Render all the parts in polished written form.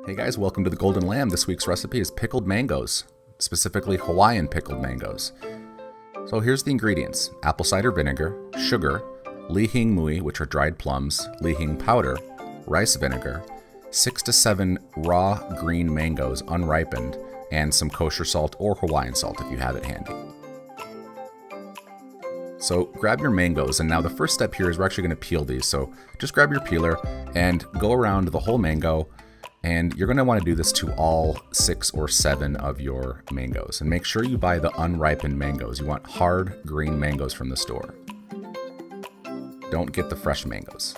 Hey guys, welcome to the Golden Lamb. This week's recipe is pickled mangoes, specifically Hawaiian pickled mangoes. So here's the ingredients: apple cider vinegar, sugar, Li Hing Mui, which are dried plums, Li Hing powder, rice vinegar, 6 to 7 raw green mangoes unripened, and some kosher salt or Hawaiian salt if you have it handy. So grab your mangoes, and now the first step here is we're actually going to peel these. So just grab your peeler and go around the whole mango. And you're going to want to do this to all 6 or 7 of your mangoes. And make sure you buy the unripened mangoes. You want hard green mangoes from the store. Don't get the fresh mangoes.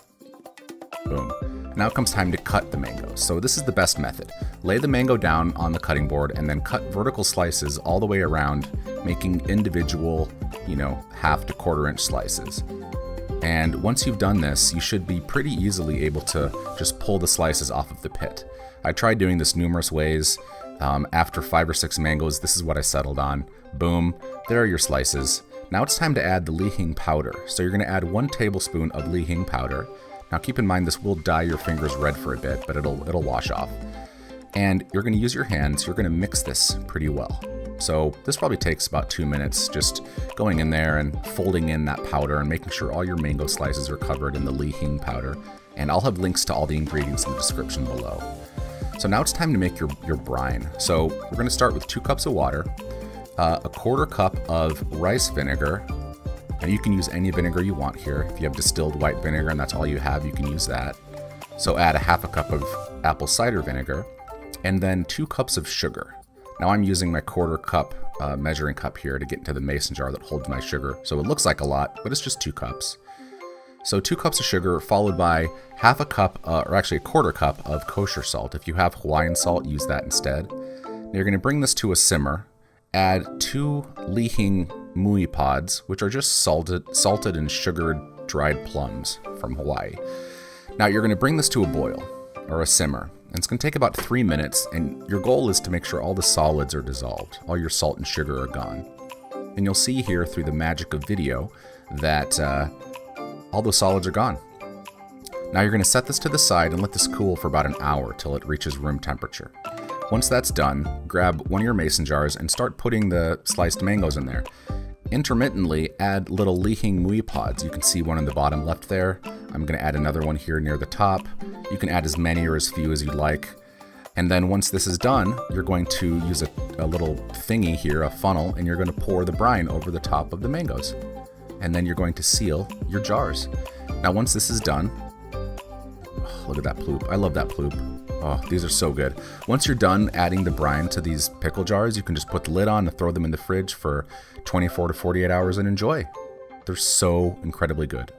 Boom. Now it comes time to cut the mangoes. So this is the best method. Lay the mango down on the cutting board and then cut vertical slices all the way around, making individual, 1/2 to 1/4 inch slices. And once you've done this, you should be pretty easily able to just pull the slices off of the pit. I tried doing this numerous ways. After 5 or 6 mangoes, this is what I settled on. Boom, there are your slices. Now it's time to add the Li Hing powder. So you're going to add 1 tablespoon of Li Hing powder. Now keep in mind this will dye your fingers red for a bit, but it'll wash off. And you're going to use your hands. You're going to mix this pretty well. So this probably takes about 2 minutes, just going in there and folding in that powder and making sure all your mango slices are covered in the Li Hing powder. And I'll have links to all the ingredients in the description below. So now it's time to make your brine. So we're going to start with 2 cups of water, a 1/4 cup of rice vinegar. And you can use any vinegar you want here. If you have distilled white vinegar and that's all you have, you can use that. So add 1/2 cup of apple cider vinegar, and then 2 cups of sugar. Now I'm using my 1/4 cup measuring cup here to get into the mason jar that holds my sugar. So it looks like a lot, but it's just 2 cups. So 2 cups of sugar followed by 1/2 cup, or actually a 1/4 cup of kosher salt. If you have Hawaiian salt, use that instead. Now you're going to bring this to a simmer. Add 2 Li Hing Mui pods, which are just salted and sugared dried plums from Hawaii. Now you're going to bring this to a boil, or a simmer. And it's going to take about 3 minutes, and your goal is to make sure all the solids are dissolved, all your salt and sugar are gone. And you'll see here through the magic of video that all those solids are gone. Now you're going to set this to the side and let this cool for about an hour till it reaches room temperature. Once that's done, grab one of your mason jars and start putting the sliced mangoes in there. Intermittently, add little Li Hing Mui pods. You can see one in the bottom left there. I'm going to add another one here near the top. You can add as many or as few as you'd like. And then once this is done, you're going to use a little thingy here, a funnel, and you're going to pour the brine over the top of the mangoes. And then you're going to seal your jars. Now once this is done, look at that ploop. I love that ploop. Oh, these are so good. Once you're done adding the brine to these pickle jars, you can just put the lid on and throw them in the fridge for 24 to 48 hours and enjoy. They're so incredibly good.